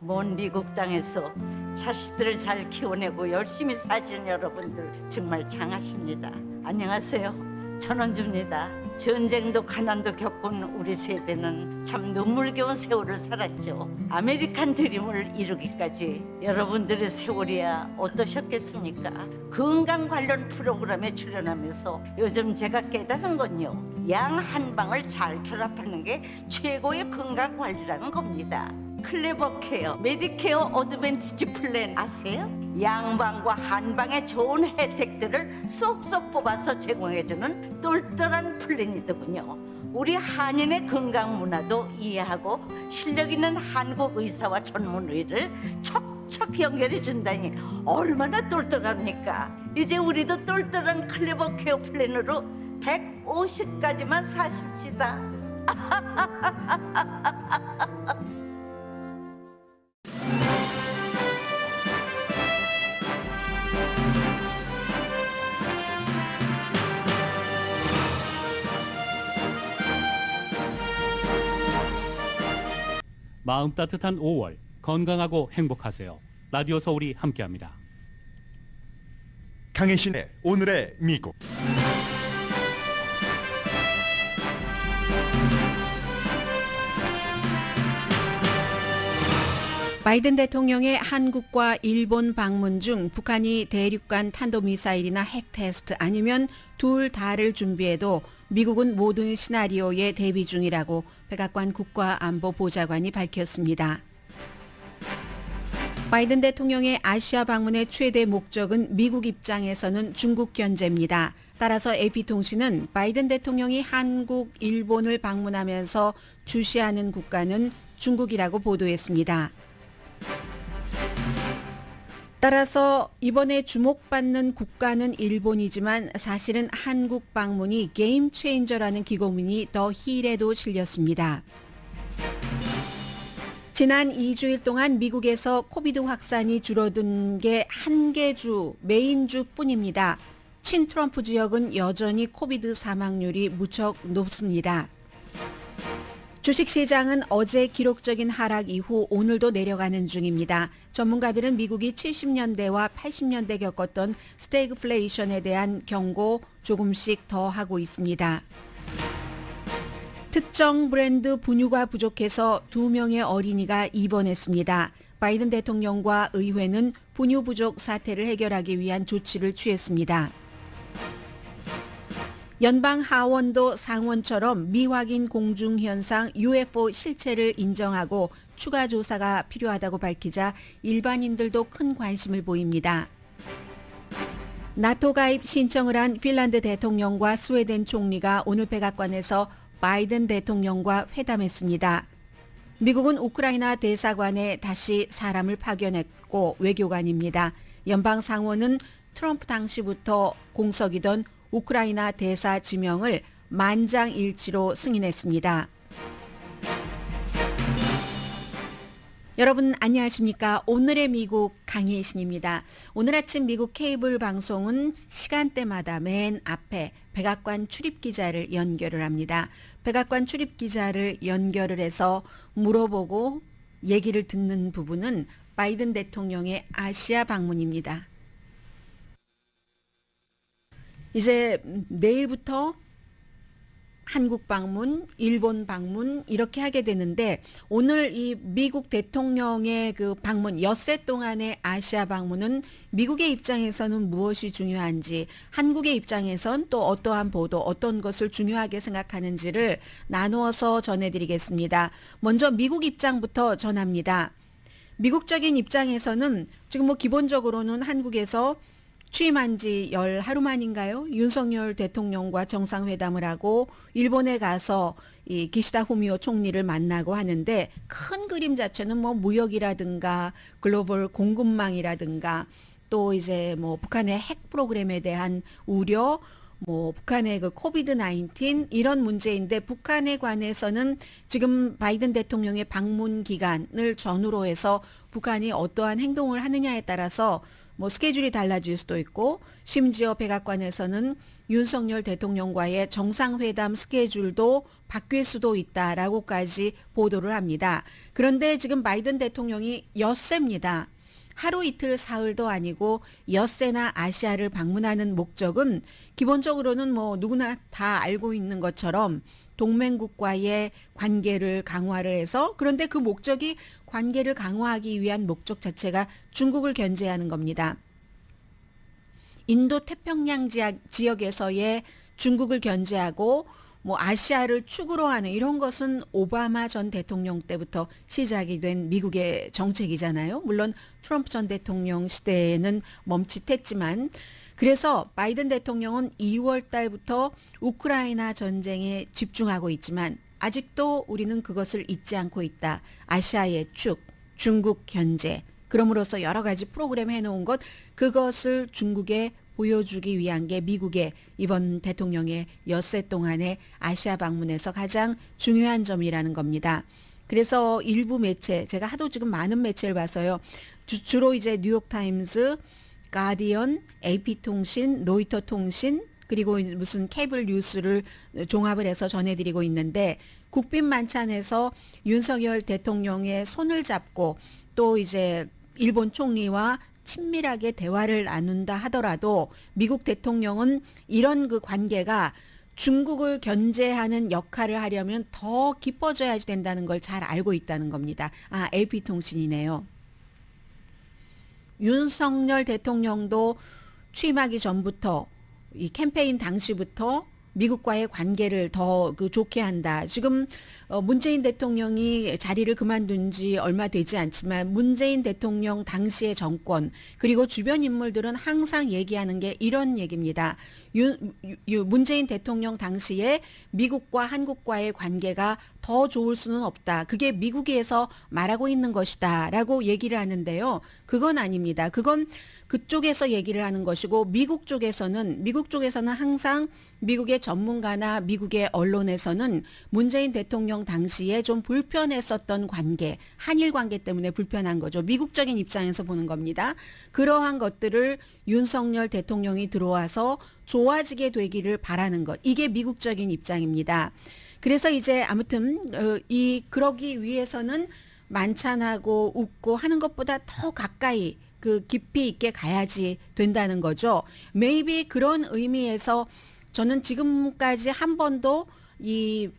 먼 미국 땅에서 자식들을 잘 키워내고 열심히 사신 여러분들 정말 장하십니다. 안녕하세요. 전원주입니다. 전쟁도 가난도 겪은 우리 세대는 참 눈물겨운 세월을 살았죠. 아메리칸 드림을 이루기까지 여러분들의 세월이야 어떠셨겠습니까? 건강 관련 프로그램에 출연하면서 요즘 제가 깨달은 건요, 양 한 방을 잘 결합하는 게 최고의 건강 관리라는 겁니다. 클레버 케어, 메디케어 어드밴티지 플랜 아세요? 양방과 한방의 좋은 혜택들을 쏙쏙 뽑아서 제공해주는 똘똘한 플랜이더군요. 우리 한인의 건강 문화도 이해하고 실력 있는 한국 의사와 전문의를 척척 연결해 준다니 얼마나 똘똘합니까? 이제 우리도 똘똘한 클레버 케어 플랜으로 150까지만 사십시다. 마음 따뜻한 5월, 건강하고 행복하세요. 라디오 서울이 함께합니다. 강혜신의 오늘의 미국. 바이든 대통령의 한국과 일본 방문 중 북한이 대륙간 탄도미사일이나 핵 테스트 아니면 둘 다를 준비해도 미국은 모든 시나리오에 대비 중이라고 백악관 국가안보보좌관이 밝혔습니다. 바이든 대통령의 아시아 방문의 최대 목적은 미국 입장에서는 중국 견제입니다. 따라서 AP통신은 바이든 대통령이 한국, 일본을 방문하면서 주시하는 국가는 중국이라고 보도했습니다. 따라서 이번에 주목받는 국가는 일본이지만 사실은 한국 방문이 게임 체인저라는 기고문이 더 힐에도 실렸습니다. 지난 2주일 동안 미국에서 코비드 확산이 줄어든 게 한 개 주, 메인주뿐입니다. 친트럼프 지역은 여전히 코비드 사망률이 무척 높습니다. 주식시장은 어제 기록적인 하락 이후 오늘도 내려가는 중입니다. 전문가들은 미국이 70년대와 80년대 겪었던 스태그플레이션에 대한 경고 조금씩 더 하고 있습니다. 특정 브랜드 분유가 부족해서 2명의 어린이가 입원했습니다. 바이든 대통령과 의회는 분유 부족 사태를 해결하기 위한 조치를 취했습니다. 연방 하원도 상원처럼 미확인 공중현상 UFO 실체를 인정하고 추가 조사가 필요하다고 밝히자 일반인들도 큰 관심을 보입니다. 나토 가입 신청을 한 핀란드 대통령과 스웨덴 총리가 오늘 백악관에서 바이든 대통령과 회담했습니다. 미국은 우크라이나 대사관에 다시 사람을 파견했고 외교관입니다. 연방 상원은 트럼프 당시부터 공석이던 우크라이나 대사 지명을 만장일치로 승인했습니다. 여러분 안녕하십니까? 오늘의 미국 강혜신입니다. 오늘 아침 미국 케이블 방송은 시간대마다 맨 앞에 백악관 출입기자를 연결을 합니다. 백악관 출입기자를 연결을 해서 물어보고 얘기를 듣는 부분은 바이든 대통령의 아시아 방문입니다. 이제 내일부터 한국 방문, 일본 방문 이렇게 하게 되는데 오늘 이 미국 대통령의 그 방문 엿새 동안의 아시아 방문은 미국의 입장에서는 무엇이 중요한지 한국의 입장에선 또 어떠한 보도 어떤 것을 중요하게 생각하는지를 나누어서 전해드리겠습니다. 먼저 미국 입장부터 전합니다. 미국적인 입장에서는 지금 뭐 기본적으로는 한국에서 취임한 지 열 하루 만인가요? 윤석열 대통령과 정상회담을 하고 일본에 가서 이 기시다 후미오 총리를 만나고 하는데 큰 그림 자체는 뭐 무역이라든가 글로벌 공급망이라든가 또 이제 뭐 북한의 핵 프로그램에 대한 우려, 뭐 북한의 그 코비드 19 이런 문제인데 북한에 관해서는 지금 바이든 대통령의 방문 기간을 전후로 해서 북한이 어떠한 행동을 하느냐에 따라서 뭐 스케줄이 달라질 수도 있고 심지어 백악관에서는 윤석열 대통령과의 정상회담 스케줄도 바뀔 수도 있다라고까지 보도를 합니다. 그런데 지금 바이든 대통령이 엿새입니다. 하루 이틀 사흘도 아니고 엿새나 아시아를 방문하는 목적은 기본적으로는 뭐 누구나 다 알고 있는 것처럼 동맹국과의 관계를 강화를 해서, 그런데 그 목적이 관계를 강화하기 위한 목적 자체가 중국을 견제하는 겁니다. 인도 태평양 지역에서의 중국을 견제하고 뭐 아시아를 축으로 하는 이런 것은 오바마 전 대통령 때부터 시작이 된 미국의 정책이잖아요. 물론 트럼프 전 대통령 시대에는 멈칫했지만, 그래서 바이든 대통령은 2월 달부터 우크라이나 전쟁에 집중하고 있지만 아직도 우리는 그것을 잊지 않고 있다. 아시아의 축, 중국 견제, 그럼으로써 여러 가지 프로그램 해놓은 것, 그것을 중국에 보여주기 위한 게 미국의 이번 대통령의 엿새 동안의 아시아 방문에서 가장 중요한 점이라는 겁니다. 그래서 일부 매체, 제가 하도 지금 많은 매체를 봐서요. 주로 이제 뉴욕타임스, 가디언, AP통신, 로이터통신, 그리고 무슨 케이블 뉴스를 종합을 해서 전해드리고 있는데, 국빈 만찬에서 윤석열 대통령의 손을 잡고 또 이제 일본 총리와 친밀하게 대화를 나눈다 하더라도 미국 대통령은 이런 그 관계가 중국을 견제하는 역할을 하려면 더 깊어져야 된다는 걸 잘 알고 있다는 겁니다. 아, AP통신이네요. 윤석열 대통령도 취임하기 전부터 이 캠페인 당시부터 미국과의 관계를 더 좋게 한다. 지금 문재인 대통령이 자리를 그만둔 지 얼마 되지 않지만 문재인 대통령 당시의 정권 그리고 주변 인물들은 항상 얘기하는 게 이런 얘기입니다. 문재인 대통령 당시에 미국과 한국과의 관계가 더 좋을 수는 없다. 그게 미국에서 말하고 있는 것이다 라고 얘기를 하는데요. 그건 아닙니다. 그건 그쪽에서 얘기를 하는 것이고 미국 쪽에서는 항상 미국의 전문가나 미국의 언론에서는 문재인 대통령 당시에 좀 불편했었던 관계, 한일 관계 때문에 불편한 거죠. 미국적인 입장에서 보는 겁니다. 그러한 것들을 윤석열 대통령이 들어와서 좋아지게 되기를 바라는 것. 이게 미국적인 입장입니다. 그래서 이제 아무튼 그러기 위해서는 만찬하고 웃고 하는 것보다 더 가까이 깊이 있게 가야지 된다는 거죠. maybe 그런 의미에서 저는 지금까지 한 번도 이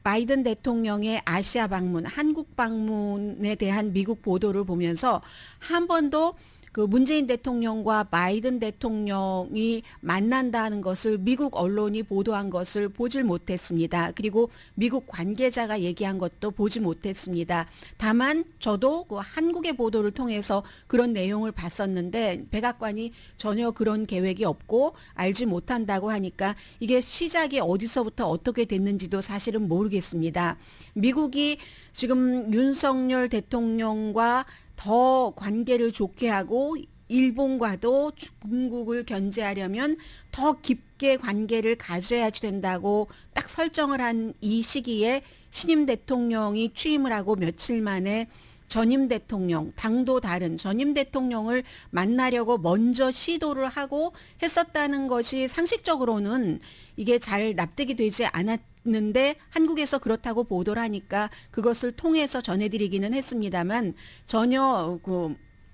바이든 대통령의 아시아 방문, 한국 방문에 대한 미국 보도를 보면서 한 번도 그 문재인 대통령과 바이든 대통령이 만난다는 것을 미국 언론이 보도한 것을 보질 못했습니다. 그리고 미국 관계자가 얘기한 것도 보지 못했습니다. 다만 저도 그 한국의 보도를 통해서 그런 내용을 봤었는데 백악관이 전혀 그런 계획이 없고 알지 못한다고 하니까 이게 시작이 어디서부터 어떻게 됐는지도 사실은 모르겠습니다. 미국이 지금 윤석열 대통령과 더 관계를 좋게 하고 일본과도 중국을 견제하려면 더 깊게 관계를 가져야 된다고 딱 설정을 한 이 시기에 신임 대통령이 취임을 하고 며칠 만에 전임 대통령, 당도 다른 전임 대통령을 만나려고 먼저 시도를 하고 했었다는 것이 상식적으로는 이게 잘 납득이 되지 않았는데 한국에서 그렇다고 보도를 하니까 그것을 통해서 전해드리기는 했습니다만 전혀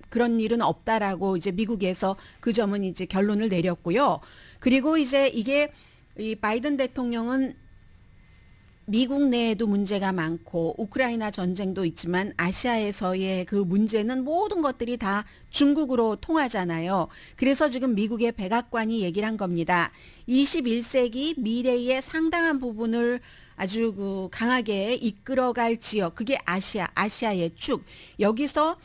그런 일은 없다라고 이제 미국에서 그 점은 이제 결론을 내렸고요. 그리고 이제 이게 이 바이든 대통령은 미국 내에도 문제가 많고 우크라이나 전쟁도 있지만 아시아에서의 그 문제는 모든 것들이 다 중국으로 통하잖아요. 그래서 지금 미국의 백악관이 얘기를 한 겁니다. 21세기 미래의 상당한 부분을 아주 강하게 이끌어갈 지역, 그게 아시아의 축. 여기서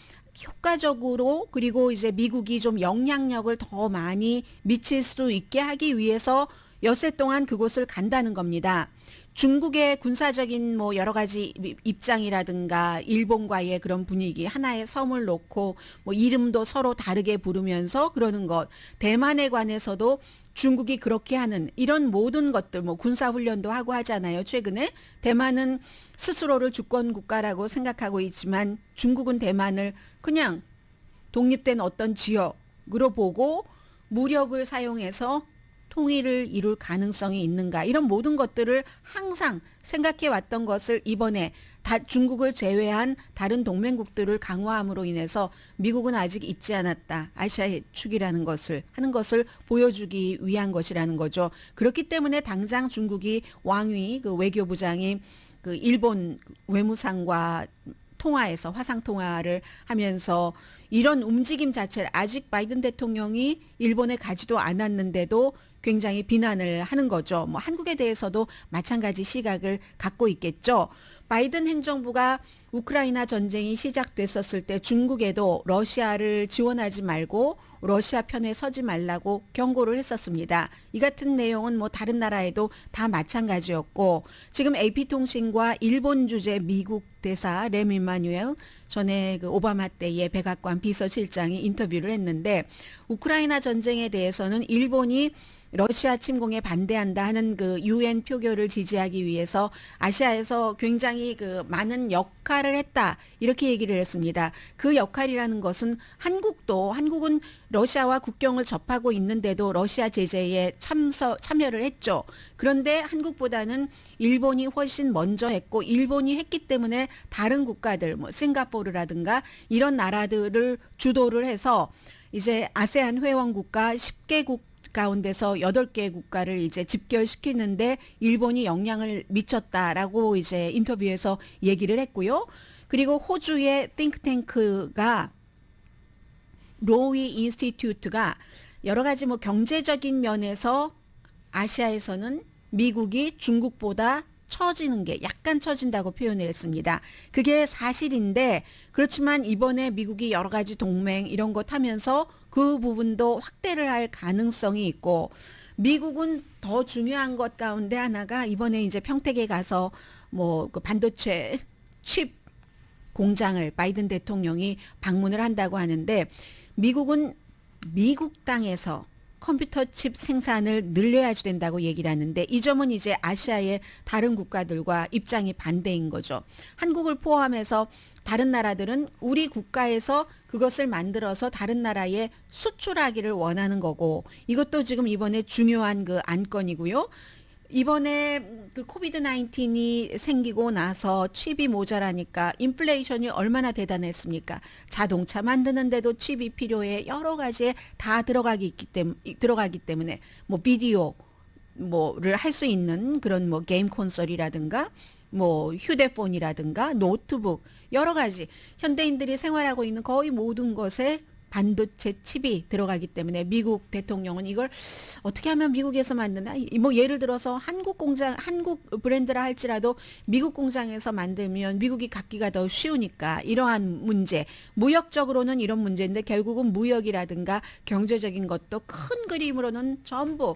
효과적으로 그리고 이제 미국이 좀 영향력을 더 많이 미칠 수 있게 하기 위해서 엿새 동안 그곳을 간다는 겁니다. 중국의 군사적인 뭐 여러 가지 입장이라든가 일본과의 그런 분위기, 하나의 섬을 놓고 뭐 이름도 서로 다르게 부르면서 그러는 것, 대만에 관해서도 중국이 그렇게 하는 이런 모든 것들, 뭐 군사훈련도 하고 하잖아요. 최근에 대만은 스스로를 주권 국가라고 생각하고 있지만 중국은 대만을 그냥 독립된 어떤 지역, 보고 무력을 사용해서 통일을 이룰 가능성이 있는가, 이런 모든 것들을 항상 생각해 왔던 것을 이번에 중국을 제외한 다른 동맹국들을 강화함으로 인해서 미국은 아직 잊지 않았다. 아시아의 축이라는 것을 하는 것을 보여주기 위한 것이라는 거죠. 그렇기 때문에 당장 중국이 왕위 그 외교부장이 그 일본 외무상과 통화에서 화상 통화를 하면서 이런 움직임 자체를 아직 바이든 대통령이 일본에 가지도 않았는데도 굉장히 비난을 하는 거죠. 뭐 한국에 대해서도 마찬가지 시각을 갖고 있겠죠. 바이든 행정부가 우크라이나 전쟁이 시작됐었을 때 중국에도 러시아를 지원하지 말고 러시아 편에 서지 말라고 경고를 했었습니다. 이 같은 내용은 뭐 다른 나라에도 다 마찬가지였고, 지금 AP통신과 일본 주재 미국 대사 렘 이마누엘 전에 그 오바마 때의 백악관 비서실장이 인터뷰를 했는데, 우크라이나 전쟁에 대해서는 일본이 러시아 침공에 반대한다 하는 그 UN 표결을 지지하기 위해서 아시아에서 굉장히 그 많은 역할을 했다, 이렇게 얘기를 했습니다. 그 역할이라는 것은 한국은 러시아와 국경을 접하고 있는데도 러시아 제재에 참여를 했죠. 그런데 한국보다는 일본이 훨씬 먼저 했고, 일본이 했기 때문에 다른 국가들, 뭐 싱가포르라든가 이런 나라들을 주도를 해서 이제 아세안 회원 국가 10개국 가운데서 8개 국가를 이제 집결시키는데 일본이 영향을 미쳤다라고 이제 인터뷰에서 얘기를 했고요. 그리고 호주의 띵크탱크가 로위 인스티튜트가 여러 가지 뭐 경제적인 면에서 아시아에서는 미국이 중국보다 처지는 게 약간 처진다고 표현을 했습니다. 그게 사실인데, 그렇지만 이번에 미국이 여러 가지 동맹 이런 것 하면서 그 부분도 확대를 할 가능성이 있고, 미국은 더 중요한 것 가운데 하나가 이번에 이제 평택에 가서 뭐 그 반도체 칩 공장을 바이든 대통령이 방문을 한다고 하는데, 미국은 미국 땅에서 컴퓨터 칩 생산을 늘려야지 된다고 얘기를 하는데, 이 점은 이제 아시아의 다른 국가들과 입장이 반대인 거죠. 한국을 포함해서 다른 나라들은 우리 국가에서 그것을 만들어서 다른 나라에 수출하기를 원하는 거고, 이것도 지금 이번에 중요한 그 안건이고요. 이번에 그 코비드 19이 생기고 나서 칩이 모자라니까 인플레이션이 얼마나 대단했습니까? 자동차 만드는데도 칩이 필요해. 여러 가지에 다 들어가기 때문에 뭐 비디오 뭐를 할 수 있는 그런 뭐 게임 콘솔이라든가 뭐 휴대폰이라든가 노트북, 여러 가지 현대인들이 생활하고 있는 거의 모든 것에 반도체 칩이 들어가기 때문에 미국 대통령은 이걸 어떻게 하면 미국에서 만드나, 뭐 예를 들어서 한국 브랜드라 할지라도 미국 공장에서 만들면 미국이 갖기가 더 쉬우니까, 이러한 문제, 무역적으로는 이런 문제인데 결국은 무역이라든가 경제적인 것도 큰 그림으로는 전부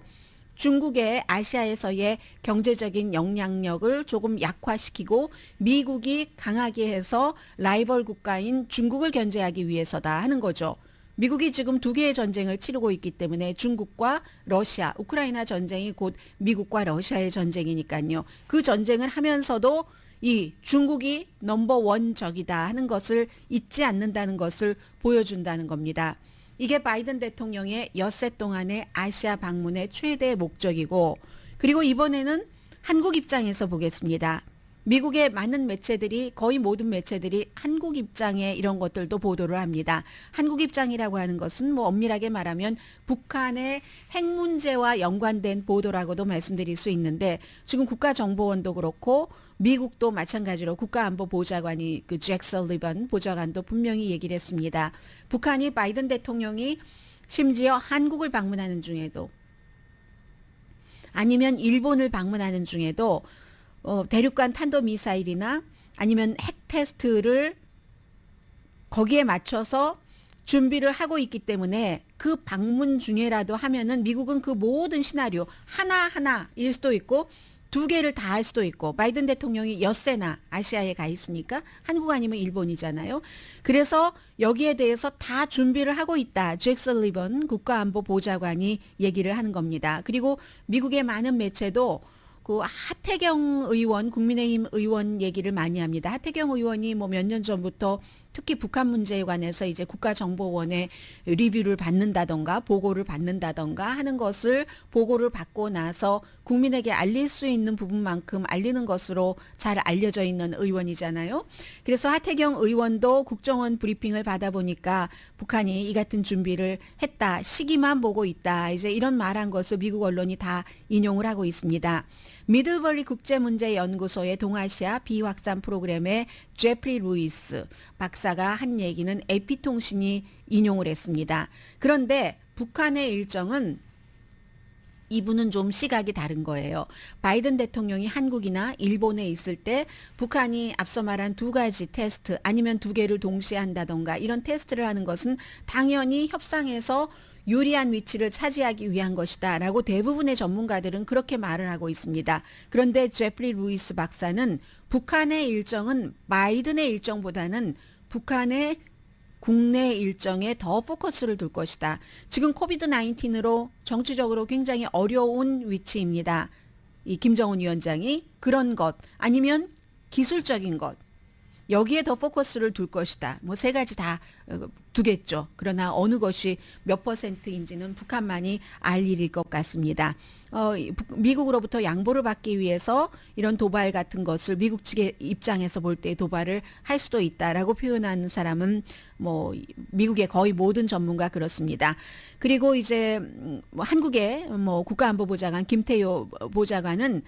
중국의 아시아에서의 경제적인 영향력을 조금 약화시키고 미국이 강하게 해서 라이벌 국가인 중국을 견제하기 위해서다 하는 거죠. 미국이 지금 2개의 전쟁을 치르고 있기 때문에 중국과 러시아, 우크라이나 전쟁이 곧 미국과 러시아의 전쟁이니까요. 그 전쟁을 하면서도 이 중국이 넘버원 적이다 하는 것을 잊지 않는다는 것을 보여준다는 겁니다. 이게 바이든 대통령의 엿새 동안의 아시아 방문의 최대 목적이고, 그리고 이번에는 한국 입장에서 보겠습니다. 미국의 많은 매체들이, 거의 모든 매체들이 한국 입장의 이런 것들도 보도를 합니다. 한국 입장이라고 하는 것은 뭐 엄밀하게 말하면 북한의 핵 문제와 연관된 보도라고도 말씀드릴 수 있는데, 지금 국가정보원도 그렇고 미국도 마찬가지로 국가안보보좌관이 그 잭 설리번 보좌관도 분명히 얘기를 했습니다. 북한이 바이든 대통령이 심지어 한국을 방문하는 중에도, 아니면 일본을 방문하는 중에도 대륙간 탄도미사일이나 아니면 핵 테스트를 거기에 맞춰서 준비를 하고 있기 때문에 그 방문 중에라도 하면은 미국은 그 모든 시나리오 하나하나일 수도 있고 2개를 다 할 수도 있고, 바이든 대통령이 엿새나 아시아에 가 있으니까 한국 아니면 일본이잖아요. 그래서 여기에 대해서 다 준비를 하고 있다. 잭 설리번 국가안보보좌관이 얘기를 하는 겁니다. 그리고 미국의 많은 매체도 그 하태경 의원, 국민의힘 의원 얘기를 많이 합니다. 하태경 의원이 뭐 몇 년 전부터 특히 북한 문제에 관해서 이제 국가정보원의 리뷰를 받는다던가 보고를 받는다던가 하는 것을 보고를 받고 나서 국민에게 알릴 수 있는 부분만큼 알리는 것으로 잘 알려져 있는 의원이잖아요. 그래서 하태경 의원도 국정원 브리핑을 받아보니까 북한이 이 같은 준비를 했다. 시기만 보고 있다. 이제 이런 말한 것을 미국 언론이 다 인용을 하고 있습니다. 미들버리 국제문제연구소의 동아시아 비확산 프로그램의 제프리 루이스 박사가 한 얘기는 AP통신이 인용을 했습니다. 그런데 북한의 일정은 이분은 좀 시각이 다른 거예요. 바이든 대통령이 한국이나 일본에 있을 때 북한이 앞서 말한 두 가지 테스트 아니면 두 개를 동시에 한다던가 이런 테스트를 하는 것은 당연히 협상에서 유리한 위치를 차지하기 위한 것이다 라고 대부분의 전문가들은 그렇게 말을 하고 있습니다. 그런데 제프리 루이스 박사는 북한의 일정은 바이든의 일정보다는 북한의 국내 일정에 더 포커스를 둘 것이다. 지금 코비드 19으로 정치적으로 굉장히 어려운 위치입니다. 이 김정은 위원장이 그런 것 아니면 기술적인 것 여기에 더 포커스를 둘 것이다. 뭐 세 가지 다 두겠죠. 그러나 어느 것이 몇 %인지는 북한만이 알 일일 것 같습니다. 미국으로부터 양보를 받기 위해서 이런 도발 같은 것을 미국 측의 입장에서 볼 때 도발을 할 수도 있다라고 표현하는 사람은 뭐 미국의 거의 모든 전문가 그렇습니다. 그리고 이제 한국의 뭐 국가안보보좌관 김태효 보좌관은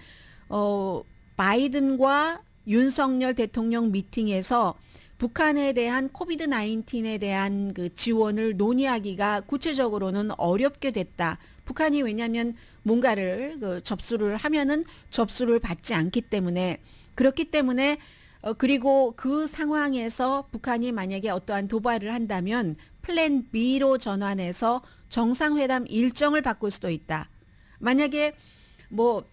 바이든과 윤석열 대통령 미팅에서 북한에 대한 코비드 19에 대한 그 지원을 논의하기가 구체적으로는 어렵게 됐다. 북한이 왜냐하면 뭔가를 접수를 하면은 접수를 받지 않기 때문에 그렇기 때문에 그리고 그 상황에서 북한이 만약에 어떠한 도발을 한다면 플랜 B로 전환해서 정상회담 일정을 바꿀 수도 있다. 만약에 뭐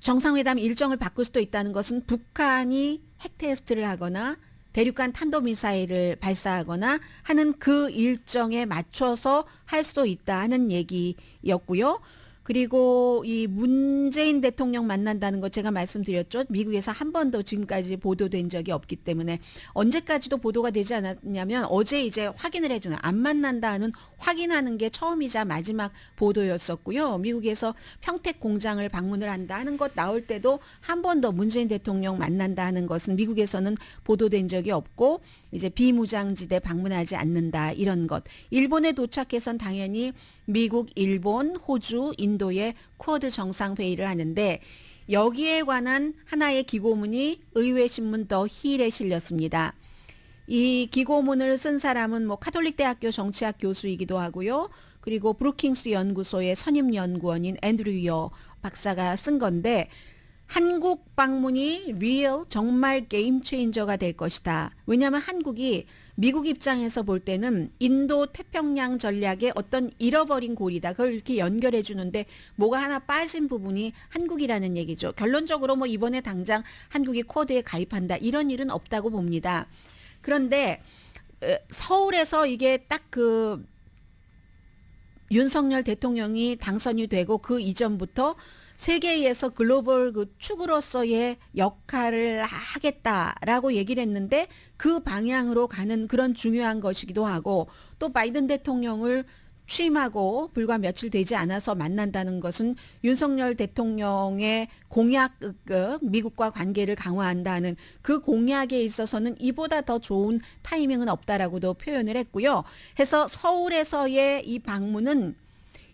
정상회담 일정을 바꿀 수도 있다는 것은 북한이 핵 테스트를 하거나 대륙간 탄도미사일을 발사하거나 하는 그 일정에 맞춰서 할 수도 있다 하는 얘기였고요. 그리고 이 문재인 대통령 만난다는 것 제가 말씀드렸죠. 미국에서 한 번도 지금까지 보도된 적이 없기 때문에 언제까지도 보도가 되지 않았냐면 어제 이제 확인을 해주는 안 만난다는 확인하는 게 처음이자 마지막 보도였었고요. 미국에서 평택 공장을 방문을 한다 하는 것 나올 때도 한 번도 문재인 대통령 만난다 하는 것은 미국에서는 보도된 적이 없고 이제 비무장지대 방문하지 않는다 이런 것. 일본에 도착해선 당연히 미국, 일본, 호주, 인도의 쿼드 정상회의를 하는데 여기에 관한 하나의 기고문이 의회신문 더 힐에 실렸습니다. 이 기고문을 쓴 사람은 뭐 카톨릭 대학교 정치학 교수이기도 하고요. 그리고 브루킹스 연구소의 선임 연구원인 앤드류 여 박사가 쓴 건데 한국 방문이 리얼 정말 게임 체인저가 될 것이다. 왜냐하면 한국이 미국 입장에서 볼 때는 인도 태평양 전략의 어떤 잃어버린 고리다. 그걸 이렇게 연결해 주는데 뭐가 하나 빠진 부분이 한국이라는 얘기죠. 결론적으로 뭐 이번에 당장 한국이 쿼드에 가입한다. 이런 일은 없다고 봅니다. 그런데 서울에서 이게 딱 그 윤석열 대통령이 당선이 되고 그 이전부터 세계에서 글로벌 그 축으로서의 역할을 하겠다라고 얘기를 했는데 그 방향으로 가는 그런 중요한 것이기도 하고 또 바이든 대통령을 취임하고 불과 며칠 되지 않아서 만난다는 것은 윤석열 대통령의 공약, 미국과 관계를 강화한다는 그 공약에 있어서는 이보다 더 좋은 타이밍은 없다라고도 표현을 했고요. 해서 서울에서의 이 방문은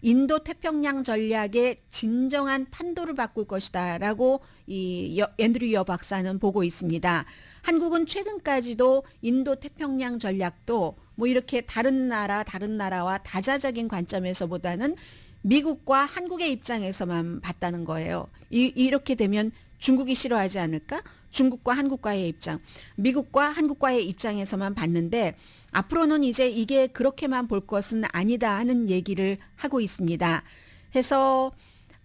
인도 태평양 전략의 진정한 판도를 바꿀 것이다라고 이 앤드류 여 박사는 보고 있습니다. 한국은 최근까지도 인도 태평양 전략도 뭐 이렇게 다른 나라와 다자적인 관점에서보다는 미국과 한국의 입장에서만 봤다는 거예요. 이렇게 되면 중국이 싫어하지 않을까? 중국과 한국과의 입장, 미국과 한국과의 입장에서만 봤는데 앞으로는 이제 이게 그렇게만 볼 것은 아니다 하는 얘기를 하고 있습니다. 해서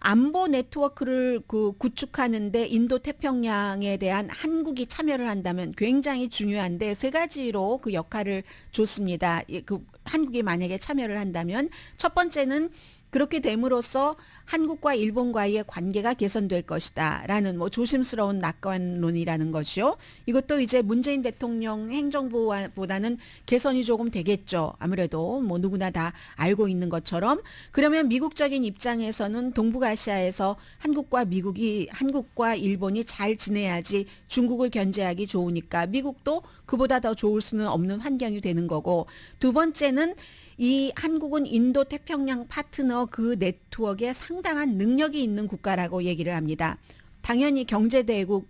안보 네트워크를 구축하는데 인도 태평양에 대한 한국이 참여를 한다면 굉장히 중요한데 세 가지로 그 역할을 줬습니다. 한국이 만약에 참여를 한다면 첫 번째는 그렇게 됨으로써 한국과 일본과의 관계가 개선될 것이다라는 뭐 조심스러운 낙관론이라는 것이요. 이것도 이제 문재인 대통령 행정부보다는 개선이 조금 되겠죠. 아무래도 뭐 누구나 다 알고 있는 것처럼. 그러면 미국적인 입장에서는 동북아시아에서 한국과 일본이 잘 지내야지 중국을 견제하기 좋으니까 미국도 그보다 더 좋을 수는 없는 환경이 되는 거고, 두 번째는 이 한국은 인도 태평양 파트너 그 네트워크에 상당한 능력이 있는 국가라고 얘기를 합니다. 당연히 경제대국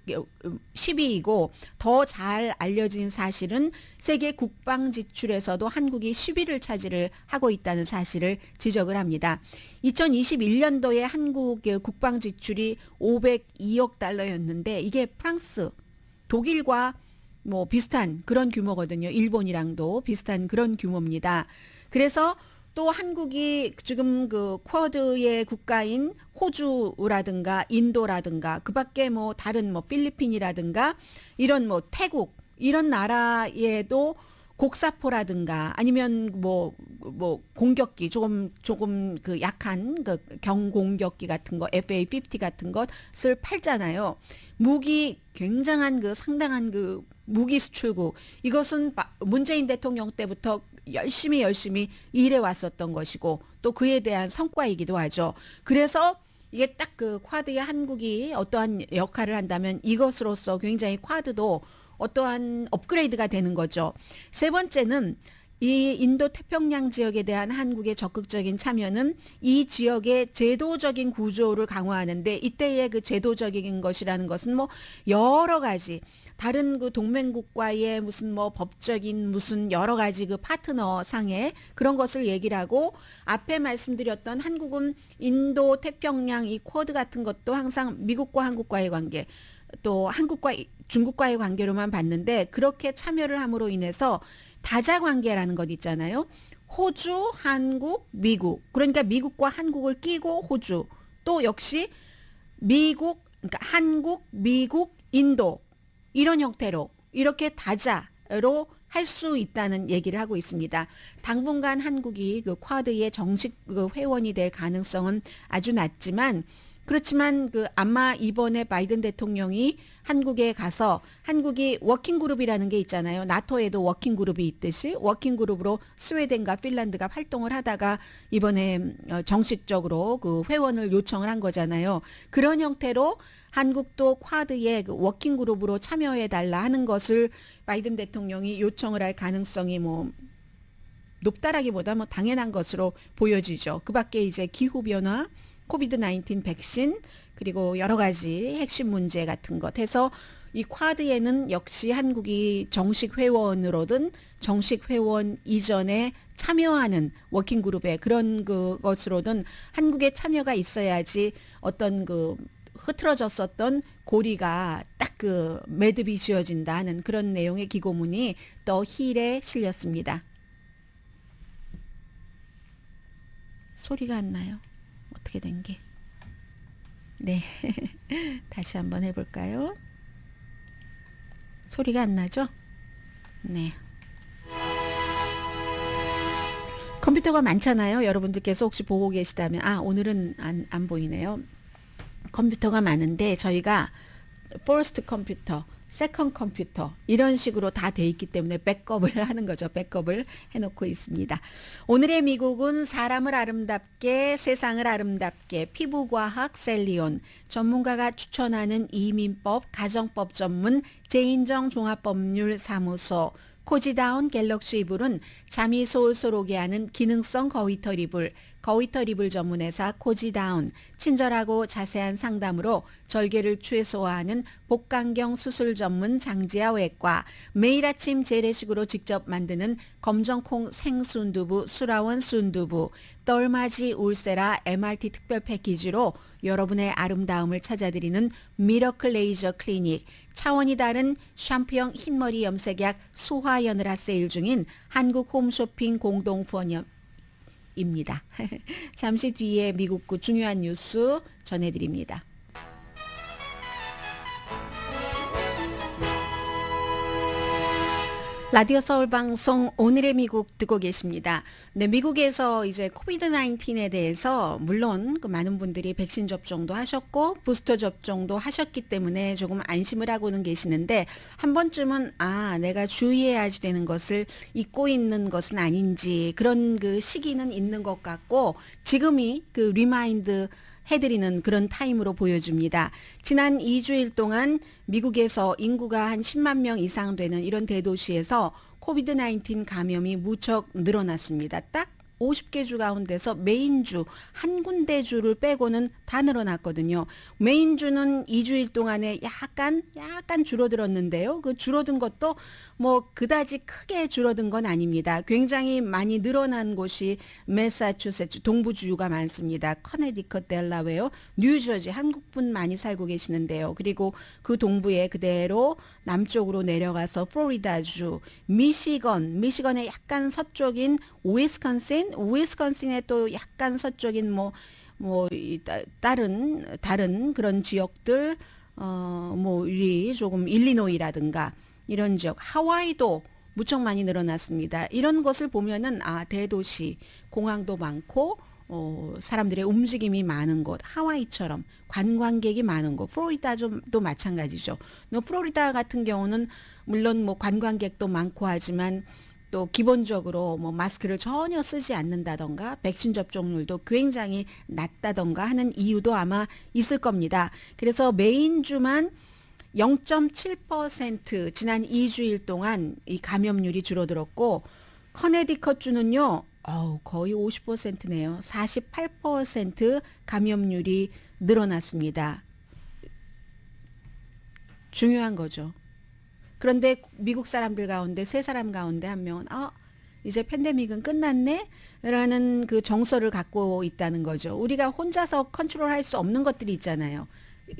10위이고 더 잘 알려진 사실은 세계 국방 지출에서도 한국이 10위를 차지를 하고 있다는 사실을 지적을 합니다. 2021년도에 한국의 국방 지출이 502억 달러였는데 이게 프랑스, 독일과 뭐 비슷한 그런 규모거든요. 일본이랑도 비슷한 그런 규모입니다. 그래서 또 한국이 지금 그 쿼드의 국가인 호주라든가 인도라든가 그 밖에 뭐 다른 뭐 필리핀이라든가 이런 뭐 태국 이런 나라에도 곡사포라든가 아니면 뭐 공격기 조금 그 약한 그 경공격기 같은 거 FA-50 같은 것을 팔잖아요. 무기 굉장한 그 상당한 그 무기 수출국, 이것은 문재인 대통령 때부터 열심히 일해 왔었던 것이고 또 그에 대한 성과이기도 하죠. 그래서 이게 딱 그 쿼드의 한국이 어떠한 역할을 한다면 이것으로서 굉장히 쿼드도 어떠한 업그레이드가 되는 거죠. 세 번째는 이 인도 태평양 지역에 대한 한국의 적극적인 참여는 이 지역의 제도적인 구조를 강화하는데, 이때의 그 제도적인 것이라는 것은 뭐 여러 가지 다른 그 동맹국과의 무슨 뭐 법적인 무슨 여러 가지 그 파트너 상의 그런 것을 얘기를 하고, 앞에 말씀드렸던 한국은 인도 태평양 이 쿼드 같은 것도 항상 미국과 한국과의 관계, 또 한국과 중국과의 관계로만 봤는데, 그렇게 참여를 함으로 인해서 다자관계라는 것 있잖아요. 호주, 한국, 미국. 그러니까 미국과 한국을 끼고 호주. 또 역시 미국, 그러니까 한국, 미국, 인도. 이런 형태로 이렇게 다자로 할 수 있다는 얘기를 하고 있습니다. 당분간 한국이 그 쿼드의 정식 그 회원이 될 가능성은 아주 낮지만, 그렇지만 그 아마 이번에 바이든 대통령이 한국에 가서 한국이 워킹그룹이라는 게 있잖아요. 나토에도 워킹그룹이 있듯이 워킹그룹으로 스웨덴과 핀란드가 활동을 하다가 이번에 정식적으로 그 회원을 요청을 한 거잖아요. 그런 형태로 한국도 쿼드의 그 워킹그룹으로 참여해달라 하는 것을 바이든 대통령이 요청을 할 가능성이 뭐 높다라기보다 뭐 당연한 것으로 보여지죠. 그 밖에 이제 기후변화, 코비드-19 백신, 그리고 여러 가지 핵심 문제 같은 것 해서 이 쿼드에는 역시 한국이 정식 회원으로든 정식 회원 이전에 참여하는 워킹그룹의 그런 것으로든 한국의 참여가 있어야지 어떤 그 흐트러졌었던 고리가 딱 그 매듭이 지어진다 하는 그런 내용의 기고문이 더 힐에 실렸습니다. 소리가 안 나요. 어떻게 된 게? 네. 다시 한번 해볼까요? 소리가 안 나죠? 네. 컴퓨터가 많잖아요. 여러분들께서 혹시 보고 계시다면, 오늘은 안 보이네요. 컴퓨터가 많은데 저희가 퍼스트 컴퓨터, 세컨 컴퓨터 이런 식으로 다 돼 있기 때문에 백업을 하는 거죠. 백업을 해놓고 있습니다. 오늘의 미국은 사람을 아름답게, 세상을 아름답게, 피부과학 셀리온, 전문가가 추천하는 이민법, 가정법 전문 제인정 종합법률사무소, 코지다운 갤럭시 이불은 잠이 솔솔 오게 하는 기능성 거위털 이불, 거위털 이불 전문회사 코지다운, 친절하고 자세한 상담으로 절개를 최소화하는 복강경 수술 전문 장지아 외과, 매일 아침 재래식으로 직접 만드는 검정콩 생순두부 수라원 순두부, 떨맞이 울세라 MRT 특별 패키지로 여러분의 아름다움을 찾아드리는 미러클 레이저 클리닉, 차원이 다른 샴푸형 흰머리 염색약 수화연으라 세일 중인 한국 홈쇼핑 공동후원입니다. 잠시 뒤에 미국구 중요한 뉴스 전해드립니다. 라디오 서울 방송 오늘의 미국 듣고 계십니다. 네, 미국에서 이제 코비드 19에 대해서 물론 그 많은 분들이 백신 접종도 하셨고 부스터 접종도 하셨기 때문에 조금 안심을 하고는 계시는데 한 번쯤은 내가 주의해야 되는 것을 잊고 있는 것은 아닌지 그런 그 시기는 있는 것 같고 지금이 그 리마인드 해드리는 그런 타임으로 보여집니다. 지난 2주일 동안 미국에서 인구가 한 10만 명 이상 되는 이런 대도시에서 코비드 19 감염이 무척 늘어났습니다. 딱 50개 주 가운데서 메인주 한 군데 주를 빼고는 다 늘어났거든요. 메인주는 2주일 동안에 약간 줄어들었는데요. 그 줄어든 것도 뭐 그다지 크게 줄어든 건 아닙니다. 굉장히 많이 늘어난 곳이 매사추세츠 동부주가 많습니다. 커네디컷, 델라웨어, 뉴저지 한국분 많이 살고 계시는데요. 그리고 그 동부에 그대로 남쪽으로 내려가서 플로리다주, 미시건의 약간 서쪽인 위스콘신에 또 약간 서쪽인 다른 그런 지역들 우리 조금 일리노이라든가 이런 지역, 하와이도 무척 많이 늘어났습니다. 이런 것을 보면은 대도시, 공항도 많고 사람들의 움직임이 많은 곳, 하와이처럼 관광객이 많은 곳, 플로리다도 마찬가지죠. 플로리다 같은 경우는 물론 관광객도 많고 하지만 또 기본적으로 마스크를 전혀 쓰지 않는다던가 백신 접종률도 굉장히 낮다던가 하는 이유도 아마 있을 겁니다. 그래서 메인주만 0.7% 지난 2주일 동안 이 감염률이 줄어들었고 커네디컷주는요 거의 50%네요. 48% 감염률이 늘어났습니다. 중요한 거죠. 그런데 미국 사람들 가운데 3사람 가운데 한 명은 이제 팬데믹은 끝났네? 라는 그 정서를 갖고 있다는 거죠. 우리가 혼자서 컨트롤할 수 없는 것들이 있잖아요.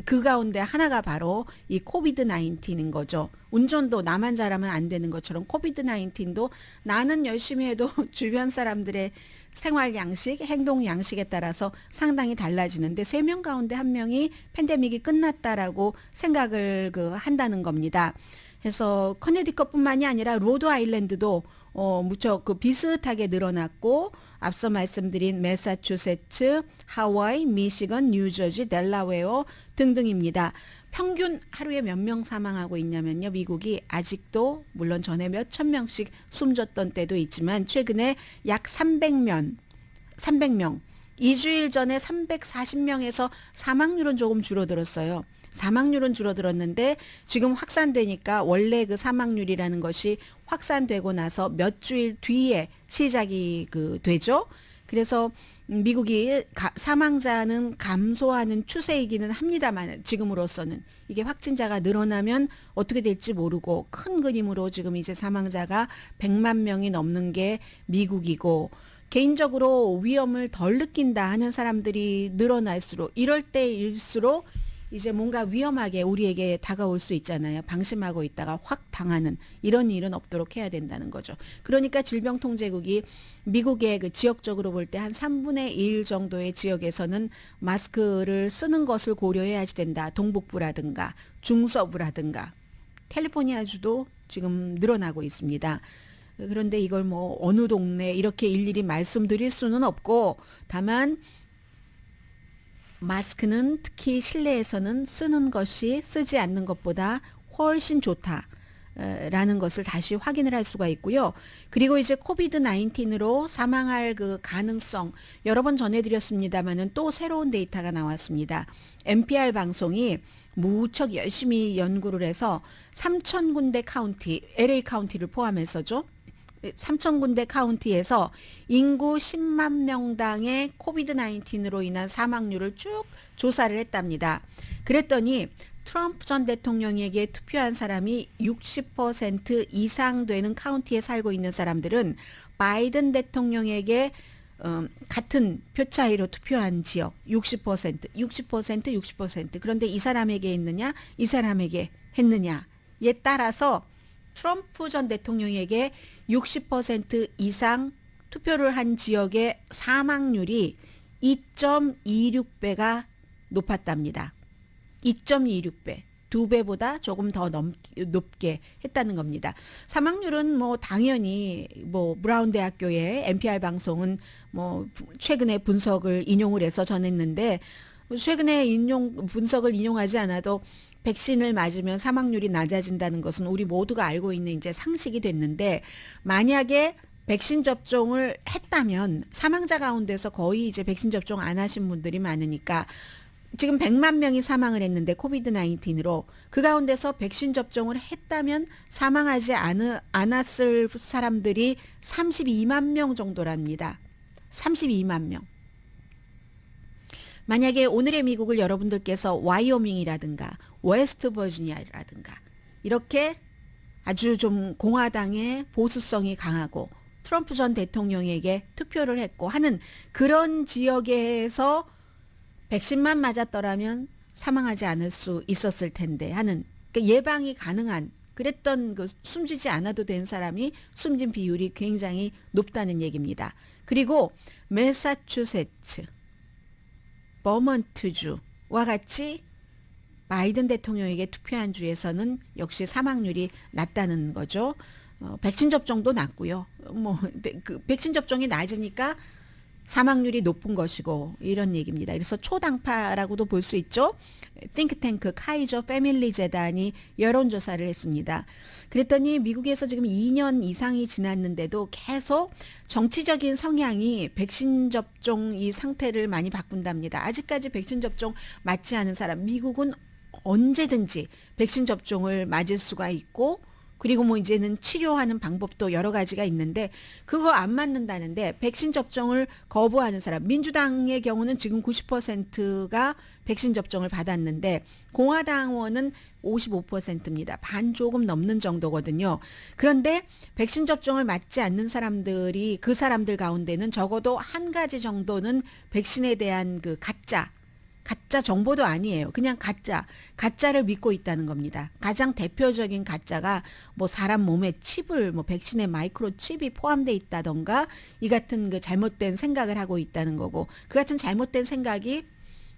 그 가운데 하나가 바로 이 코비드 19인 거죠. 운전도 나만 잘하면 안 되는 것처럼 코비드 19도 나는 열심히 해도 주변 사람들의 생활 양식, 행동 양식에 따라서 상당히 달라지는데 3명 가운데 1명이 팬데믹이 끝났다라고 생각을 한다는 겁니다. 그래서 커네디컷뿐만이 아니라 로드 아일랜드도 무척 비슷하게 늘어났고 앞서 말씀드린 매사추세츠, 하와이, 미시건, 뉴저지, 델라웨어 등등입니다. 평균 하루에 몇 명 사망하고 있냐면요. 미국이 아직도 물론 전에 몇천 명씩 숨졌던 때도 있지만 최근에 약 300명 2주일 전에 340명에서 사망률은 조금 줄어들었어요. 사망률은 줄어들었는데 지금 확산되니까 원래 그 사망률이라는 것이 확산되고 나서 몇 주일 뒤에 시작이 되죠. 그래서 미국이 사망자는 감소하는 추세이기는 합니다만 지금으로서는 이게 확진자가 늘어나면 어떻게 될지 모르고 큰 그림으로 지금 이제 사망자가 100만 명이 넘는 게 미국이고 개인적으로 위험을 덜 느낀다 하는 사람들이 늘어날수록 이럴 때일수록 이제 뭔가 위험하게 우리에게 다가올 수 있잖아요. 방심하고 있다가 확 당하는 이런 일은 없도록 해야 된다는 거죠. 그러니까 질병통제국이 미국의 지역적으로 볼 때 한 3분의 1 정도의 지역에서는 마스크를 쓰는 것을 고려해야 된다. 동북부라든가 중서부라든가 캘리포니아주도 지금 늘어나고 있습니다. 그런데 이걸 어느 동네 이렇게 일일이 말씀드릴 수는 없고 다만 마스크는 특히 실내에서는 쓰지 않는 것보다 훨씬 좋다라는 것을 다시 확인을 할 수가 있고요. 그리고 이제 코비드 19으로 사망할 가능성 여러 번 전해드렸습니다만은 또 새로운 데이터가 나왔습니다. NPR 방송이 무척 열심히 연구를 해서 3,000군데 카운티, LA 카운티를 포함해서죠. 3,000군데 카운티에서 인구 10만 명당의 코비드 19으로 인한 사망률을 쭉 조사를 했답니다. 그랬더니 트럼프 전 대통령에게 투표한 사람이 60% 이상 되는 카운티에 살고 있는 사람들은 바이든 대통령에게 같은 표 차이로 투표한 지역 60%. 그런데 이 사람에게 했느냐, 이 사람에게 했느냐에 따라서 트럼프 전 대통령에게 60% 이상 투표를 한 지역의 사망률이 2.26배가 높았답니다. 2.26배. 2배보다 조금 더 높게 했다는 겁니다. 사망률은 뭐 당연히 뭐 브라운 대학교의 NPR 방송은 뭐 최근에 분석을 인용을 해서 전했는데 최근에 분석을 인용하지 않아도 백신을 맞으면 사망률이 낮아진다는 것은 우리 모두가 알고 있는 이제 상식이 됐는데 만약에 백신 접종을 했다면 사망자 가운데서 거의 이제 백신 접종 안 하신 분들이 많으니까 지금 100만 명이 사망을 했는데 코비드 19으로 그 가운데서 백신 접종을 했다면 사망하지 않았을 사람들이 32만 명 정도랍니다. 32만 명. 만약에 오늘의 미국을 여러분들께서 와이오밍이라든가 웨스트 버지니아라든가 이렇게 아주 좀 공화당의 보수성이 강하고 트럼프 전 대통령에게 투표를 했고 하는 그런 지역에서 백신만 맞았더라면 사망하지 않을 수 있었을 텐데 하는 그러니까 예방이 가능한 그랬던 그 숨지지 않아도 된 사람이 숨진 비율이 굉장히 높다는 얘기입니다. 그리고 매사추세츠, 버먼트주와 같이 바이든 대통령에게 투표한 주에서는 역시 사망률이 낮다는 거죠. 백신 접종도 낮고요. 그 백신 접종이 낮으니까 사망률이 높은 것이고 이런 얘기입니다. 그래서 초당파라고도 볼 수 있죠. 띵크탱크 카이저 패밀리 재단이 여론조사를 했습니다. 그랬더니 미국에서 지금 2년 이상이 지났는데도 계속 정치적인 성향이 백신 접종 이 상태를 많이 바꾼답니다. 아직까지 백신 접종 맞지 않은 사람, 미국은 언제든지 백신 접종을 맞을 수가 있고 그리고 뭐 이제는 치료하는 방법도 여러 가지가 있는데 그거 안 맞는다는데 백신 접종을 거부하는 사람, 민주당의 경우는 지금 90%가 백신 접종을 받았는데 공화당원은 55%입니다. 반 조금 넘는 정도거든요. 그런데 백신 접종을 맞지 않는 사람들이 그 사람들 가운데는 적어도 한 가지 정도는 백신에 대한 그 가짜 정보도 아니에요. 그냥 가짜를 믿고 있다는 겁니다. 가장 대표적인 가짜가 뭐 사람 몸에 칩을 뭐 백신에 마이크로 칩이 포함되어 있다던가 이 같은 그 잘못된 생각을 하고 있다는 거고 그 같은 잘못된 생각이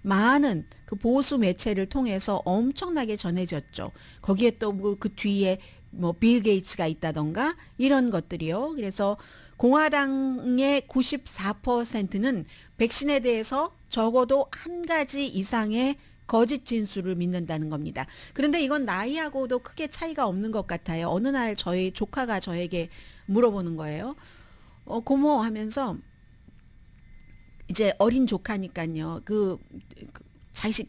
많은 그 보수 매체를 통해서 엄청나게 전해졌죠. 거기에 또 그 뒤에 뭐 빌 게이츠가 있다던가 이런 것들이요. 그래서 공화당의 94%는 백신에 대해서 적어도 한 가지 이상의 거짓 진술을 믿는다는 겁니다. 그런데 이건 나이하고도 크게 차이가 없는 것 같아요. 어느 날 저희 조카가 저에게 물어보는 거예요. 고모 하면서 이제 어린 조카니까요. 그 자식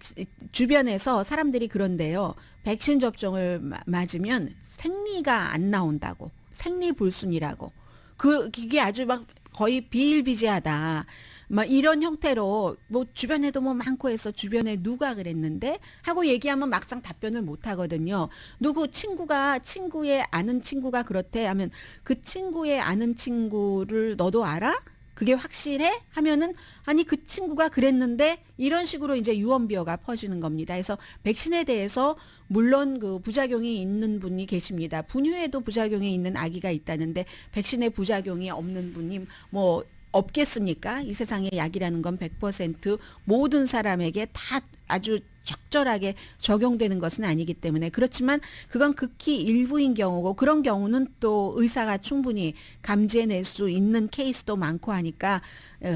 주변에서 사람들이 그런데요. 백신 접종을 맞으면 생리가 안 나온다고. 생리불순이라고. 그게 아주 막 거의 비일비재하다. 막 이런 형태로 뭐 주변에도 뭐 많고 해서 주변에 누가 그랬는데 하고 얘기하면 막상 답변을 못 하거든요. 누구 친구의 아는 친구가 그렇대 하면 그 친구의 아는 친구를 너도 알아? 그게 확실해? 하면은 아니 그 친구가 그랬는데 이런 식으로 이제 유언비어가 퍼지는 겁니다. 그래서 백신에 대해서 물론 그 부작용이 있는 분이 계십니다. 분유에도 부작용이 있는 아기가 있다는데 백신에 부작용이 없는 분이 뭐 없겠습니까? 이 세상에 약이라는 건 100% 모든 사람에게 다 아주 적절하게 적용되는 것은 아니기 때문에 그렇지만 그건 극히 일부인 경우고 그런 경우는 또 의사가 충분히 감지해낼 수 있는 케이스도 많고 하니까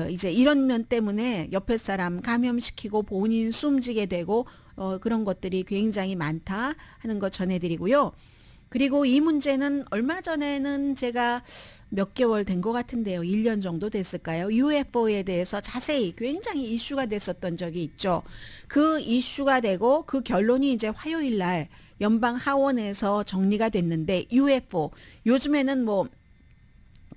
이제 이런 면 때문에 옆에 사람 감염시키고 본인 숨지게 되고 그런 것들이 굉장히 많다 하는 거 전해드리고요. 그리고 이 문제는 얼마 전에는 제가 몇 개월 된 것 같은데요. 1년 정도 됐을까요? UFO에 대해서 자세히 굉장히 이슈가 됐었던 적이 있죠. 그 이슈가 되고 그 결론이 이제 화요일 날 연방 하원에서 정리가 됐는데 UFO 요즘에는 뭐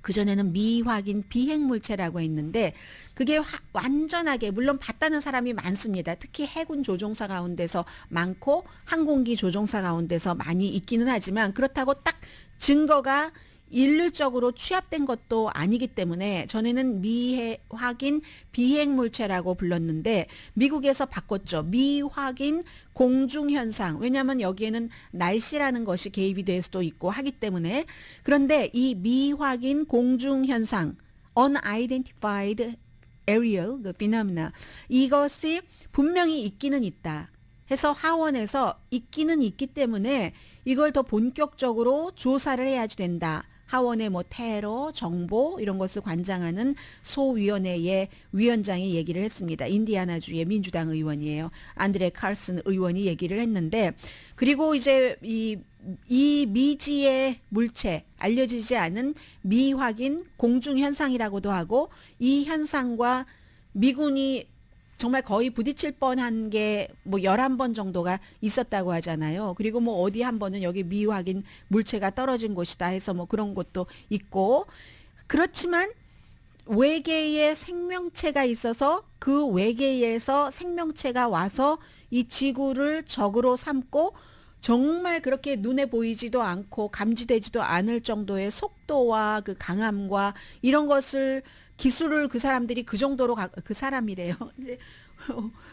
그전에는 미확인 비행물체라고 했는데 그게 완전하게 물론 봤다는 사람이 많습니다. 특히 해군 조종사 가운데서 많고 항공기 조종사 가운데서 많이 있기는 하지만 그렇다고 딱 증거가 일률적으로 취합된 것도 아니기 때문에 전에는 미확인 비행물체라고 불렀는데 미국에서 바꿨죠. 미확인 공중현상. 왜냐하면 여기에는 날씨라는 것이 개입이 될 수도 있고 하기 때문에 그런데 이 미확인 공중현상 unidentified aerial phenomena 이것이 분명히 있기는 있다. 해서 하원에서 있기는 있기 때문에 이걸 더 본격적으로 조사를 해야지 된다. 하원의 뭐 테러, 정보 이런 것을 관장하는 소위원회의 위원장이 얘기를 했습니다. 인디아나주의 민주당 의원이에요. 안드레 칼슨 의원이 얘기를 했는데, 그리고 이제 이 미지의 물체, 알려지지 않은 미확인 공중현상이라고도 하고, 이 현상과 미군이 정말 거의 부딪힐 뻔한 게 뭐 11번 정도가 있었다고 하잖아요. 그리고 뭐 어디 한 번은 여기 미확인 물체가 떨어진 곳이다 해서 뭐 그런 것도 있고, 그렇지만 외계에 생명체가 있어서 그 외계에서 생명체가 와서 이 지구를 적으로 삼고 정말 그렇게 눈에 보이지도 않고 감지되지도 않을 정도의 속도와 그 강함과 이런 것을 기술을 그 사람들이 그 정도로 그 사람이래요. 이제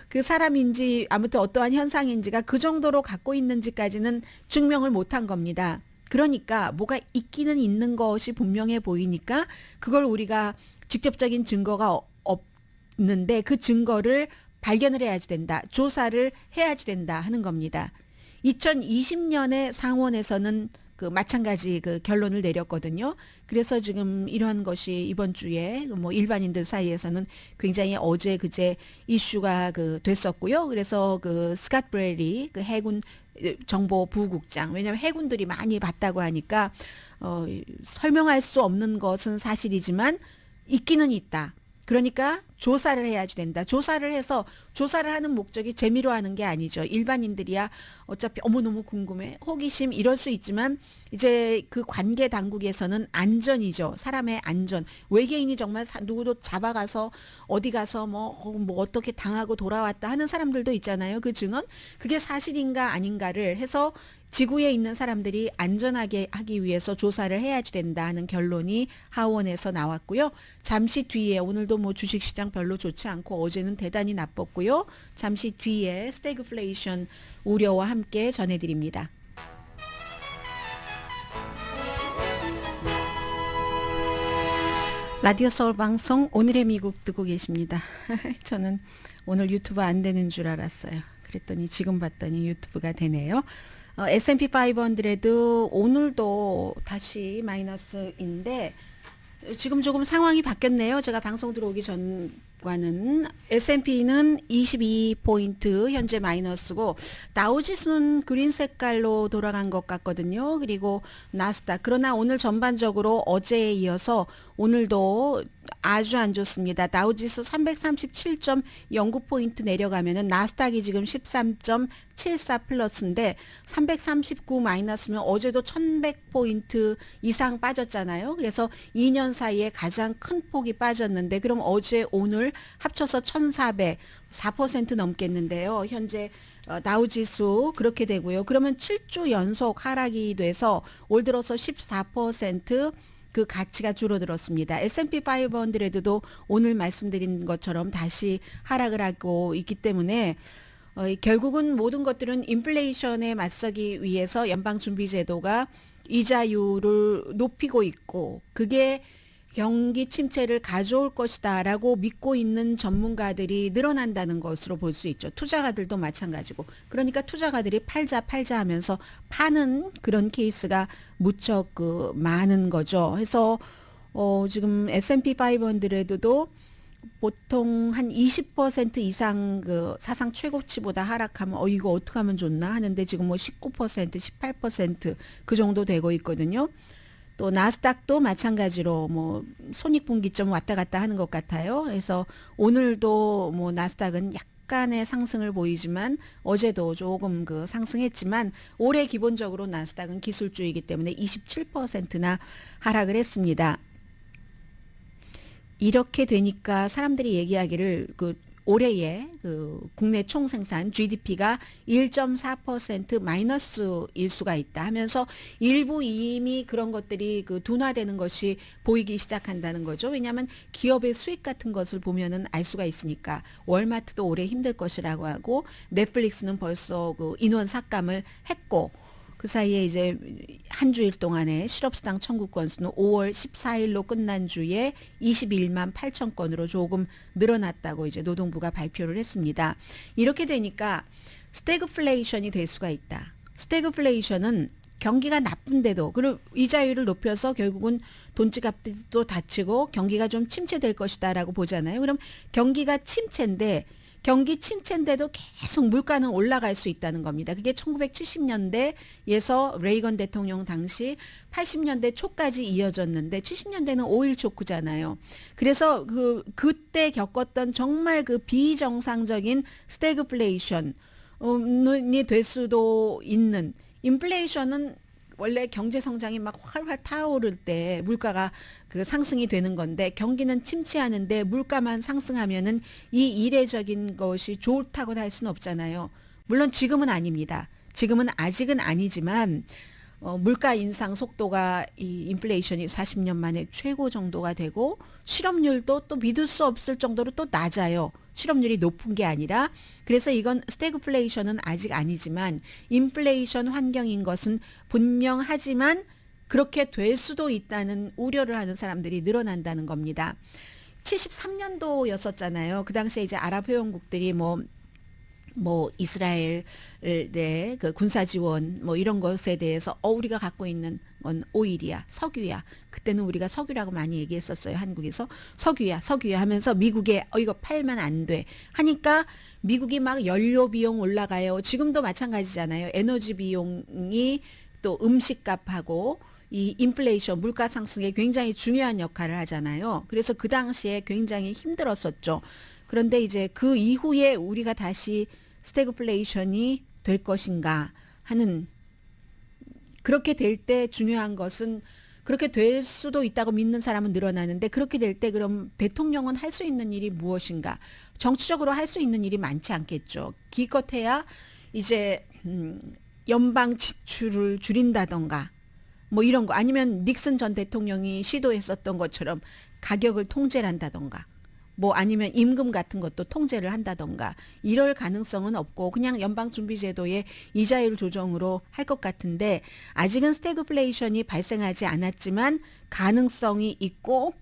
그 사람인지 아무튼 어떠한 현상인지가 그 정도로 갖고 있는지까지는 증명을 못한 겁니다. 그러니까 뭐가 있기는 있는 것이 분명해 보이니까 그걸 우리가 직접적인 증거가 없는데 그 증거를 발견을 해야지 된다. 조사를 해야지 된다 하는 겁니다. 2020년에 상원에서는 그 마찬가지 그 결론을 내렸거든요. 그래서 지금 이런 것이 이번 주에 뭐 일반인들 사이에서는 굉장히 어제 그제 이슈가 그 됐었고요. 그래서 그 스캇 브레리 그 해군 정보 부국장, 왜냐하면 해군들이 많이 봤다고 하니까 설명할 수 없는 것은 사실이지만 있기는 있다. 그러니까 조사를 해야지 된다. 조사를 해서 조사를 하는 목적이 재미로 하는 게 아니죠. 일반인들이야 어차피 어머 너무 궁금해, 호기심 이럴 수 있지만 이제 그 관계 당국에서는 안전이죠. 사람의 안전. 외계인이 정말 누구도 잡아가서 어디 가서 뭐 어떻게 당하고 돌아왔다 하는 사람들도 있잖아요. 그 증언. 그게 사실인가 아닌가를 해서 지구에 있는 사람들이 안전하게 하기 위해서 조사를 해야지 된다는 결론이 하원에서 나왔고요. 잠시 뒤에 오늘도 뭐 주식시장 별로 좋지 않고 어제는 대단히 나빴고요. 잠시 뒤에 스태그플레이션 우려와 함께 전해드립니다. 라디오 서울 방송 오늘의 미국 듣고 계십니다. 저는 오늘 유튜브 안 되는 줄 알았어요. 그랬더니 지금 봤더니 유튜브가 되네요. S&P 500 오늘도 다시 마이너스인데 지금 조금 상황이 바뀌었네요. 제가 방송 들어오기 전과는 S&P는 22포인트 현재 마이너스고 다우지수는 그린 색깔로 돌아간 것 같거든요. 그리고 나스닥, 그러나 오늘 전반적으로 어제에 이어서 오늘도 아주 안 좋습니다. 다우지수 337.09포인트 내려가면은 나스닥이 지금 13.74 플러스인데 339 마이너스면 어제도 1100포인트 이상 빠졌잖아요. 그래서 2년 사이에 가장 큰 폭이 빠졌는데 그럼 어제 오늘 합쳐서 1400, 4% 넘겠는데요. 현재 다우지수 그렇게 되고요. 그러면 7주 연속 하락이 돼서 올 들어서 14% 그 가치가 줄어들었습니다. S&P 500도 오늘 말씀드린 것처럼 다시 하락을 하고 있기 때문에 결국은 모든 것들은 인플레이션에 맞서기 위해서 연방준비제도가 이자율을 높이고 있고 그게 경기 침체를 가져올 것이다라고 믿고 있는 전문가들이 늘어난다는 것으로 볼 수 있죠. 투자가들도 마찬가지고. 그러니까 투자가들이 팔자 하면서 파는 그런 케이스가 무척 많은 거죠. 해서 지금 S&P 500도 보통 한 20% 이상 그 사상 최고치보다 하락하면 이거 어떻게 하면 좋나 하는데 지금 뭐 19%, 18% 그 정도 되고 있거든요. 또 나스닥도 마찬가지로 뭐 손익분기점 왔다 갔다 하는 것 같아요. 그래서 오늘도 뭐 나스닥은 약간의 상승을 보이지만 어제도 조금 상승했지만 올해 기본적으로 나스닥은 기술주이기 때문에 27%나 하락을 했습니다. 이렇게 되니까 사람들이 얘기하기를 올해의 국내 총생산 GDP가 1.4% 마이너스일 수가 있다 하면서 일부 이미 그런 것들이 둔화되는 것이 보이기 시작한다는 거죠. 왜냐하면 기업의 수익 같은 것을 보면은 알 수가 있으니까. 월마트도 올해 힘들 것이라고 하고 넷플릭스는 벌써 인원 삭감을 했고 그 사이에 이제 한 주일 동안에 실업수당 청구 건수는 5월 14일로 끝난 주에 21만 8천 건으로 조금 늘어났다고 이제 노동부가 발표를 했습니다. 이렇게 되니까 스태그플레이션이 될 수가 있다. 스태그플레이션은 경기가 나쁜데도 그리고 이자율을 높여서 결국은 돈지갑도 닫히고 경기가 좀 침체될 것이다라고 보잖아요. 그럼 경기가 침체인데 경기 침체인데도 계속 물가는 올라갈 수 있다는 겁니다. 그게 1970년대에서 레이건 대통령 당시 80년대 초까지 이어졌는데 70년대는 오일 쇼크잖아요. 그래서 그때 겪었던 정말 그 비정상적인 스태그플레이션이 될 수도 있는 인플레이션은 원래 경제 성장이 막 활활 타오를 때 물가가 그 상승이 되는 건데 경기는 침체하는데 물가만 상승하면은 이 이례적인 것이 좋다고 할 수는 없잖아요. 물론 지금은 아닙니다. 지금은 아직은 아니지만 물가 인상 속도가 이 인플레이션이 40년 만에 최고 정도가 되고 실업률도 또 믿을 수 없을 정도로 또 낮아요. 실업률이 높은 게 아니라 그래서 이건 스태그플레이션은 아직 아니지만 인플레이션 환경인 것은 분명하지만 그렇게 될 수도 있다는 우려를 하는 사람들이 늘어난다는 겁니다. 73년도였었잖아요. 그 당시에 이제 아랍 회원국들이 뭐 이스라엘의 그 군사 지원 뭐 이런 것에 대해서 우리가 갖고 있는 건 오일이야, 석유야. 그때는 우리가 석유라고 많이 얘기했었어요. 한국에서 석유야 하면서 미국에 이거 팔면 안 돼 하니까 미국이 막 연료 비용 올라가요. 지금도 마찬가지잖아요. 에너지 비용이 또 음식값하고 이 인플레이션 물가 상승에 굉장히 중요한 역할을 하잖아요. 그래서 그 당시에 굉장히 힘들었었죠. 그런데 이제 그 이후에 우리가 다시 스태그플레이션이 될 것인가 하는 그렇게 될 때 중요한 것은 그렇게 될 수도 있다고 믿는 사람은 늘어나는데 그렇게 될 때 그럼 대통령은 할 수 있는 일이 무엇인가? 정치적으로 할 수 있는 일이 많지 않겠죠. 기껏해야 이제 연방 지출을 줄인다던가 뭐 이런 거 아니면 닉슨 전 대통령이 시도했었던 것처럼 가격을 통제를 한다던가 뭐 아니면 임금 같은 것도 통제를 한다던가 이럴 가능성은 없고 그냥 연방준비제도의 이자율 조정으로 할 것 같은데 아직은 스태그플레이션이 발생하지 않았지만 가능성이 있고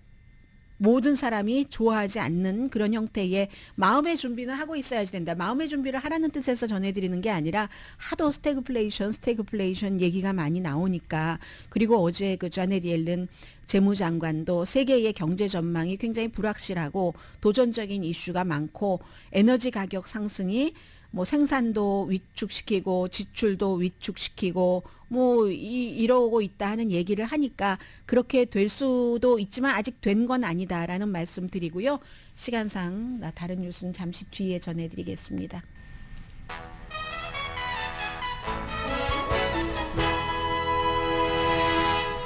모든 사람이 좋아하지 않는 그런 형태의 마음의 준비는 하고 있어야지 된다. 마음의 준비를 하라는 뜻에서 전해드리는 게 아니라 하도 스태그플레이션 얘기가 많이 나오니까 그리고 어제 그 자넷 옐런 재무장관도 세계의 경제 전망이 굉장히 불확실하고 도전적인 이슈가 많고 에너지 가격 상승이 뭐 생산도 위축시키고 지출도 위축시키고 뭐 이러고 있다 하는 얘기를 하니까 그렇게 될 수도 있지만 아직 된 건 아니다라는 말씀 드리고요. 시간상 다른 뉴스는 잠시 뒤에 전해드리겠습니다.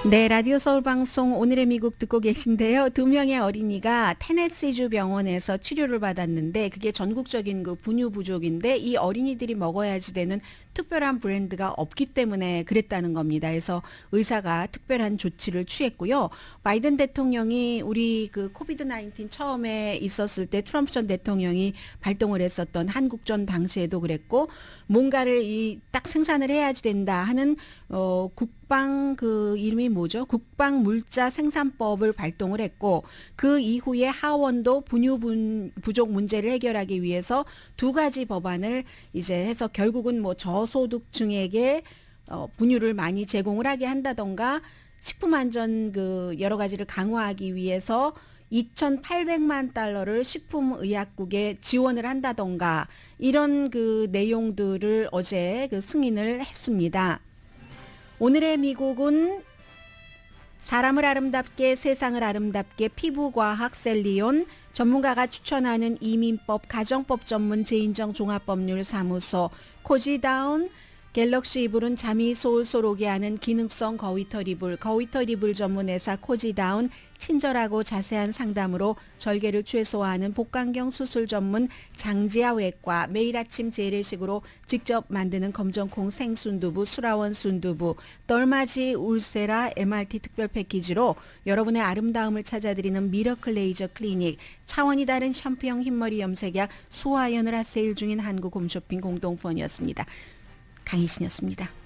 네, 라디오 서울 방송 오늘의 미국 듣고 계신데요. 2명의 어린이가 테네시주 병원에서 치료를 받았는데 그게 전국적인 그 분유 부족인데 이 어린이들이 먹어야지 되는 특별한 브랜드가 없기 때문에 그랬다는 겁니다. 그래서 의사가 특별한 조치를 취했고요. 바이든 대통령이 우리 그 코비드-19 처음에 있었을 때 트럼프 전 대통령이 발동을 했었던 한국전 당시에도 그랬고 뭔가를 딱 생산을 해야지 된다 하는 국방 그 이름이 뭐죠? 국방 물자 생산법을 발동을 했고 그 이후에 하원도 분유 부족 문제를 해결하기 위해서 2가지 법안을 이제 해서 결국은 뭐 저소득층에게 분유를 많이 제공을 하게 한다던가 식품 안전 그 여러 가지를 강화하기 위해서 2,800만 달러를 식품의약국에 지원을 한다던가 이런 그 내용들을 어제 그 승인을 했습니다. 오늘의 미국은 사람을 아름답게 세상을 아름답게 피부과학 셀리온 전문가가 추천하는 이민법 가정법 전문 재인정 종합법률 사무소 코지다운 갤럭시 이불은 잠이 솔솔 오게 하는 기능성 거위털 이불 전문 회사 코지다운 친절하고 자세한 상담으로 절개를 최소화하는 복강경 수술 전문 장지아 외과 매일 아침 재래식으로 직접 만드는 검정콩 생순두부 수라원 순두부 덜맞이 울세라 MRT 특별 패키지로 여러분의 아름다움을 찾아드리는 미러클 레이저 클리닉 차원이 다른 샴푸형 흰머리 염색약 수화연을 핫세일 중인 한국 홈쇼핑 공동폰이었습니다. 강희신이었습니다.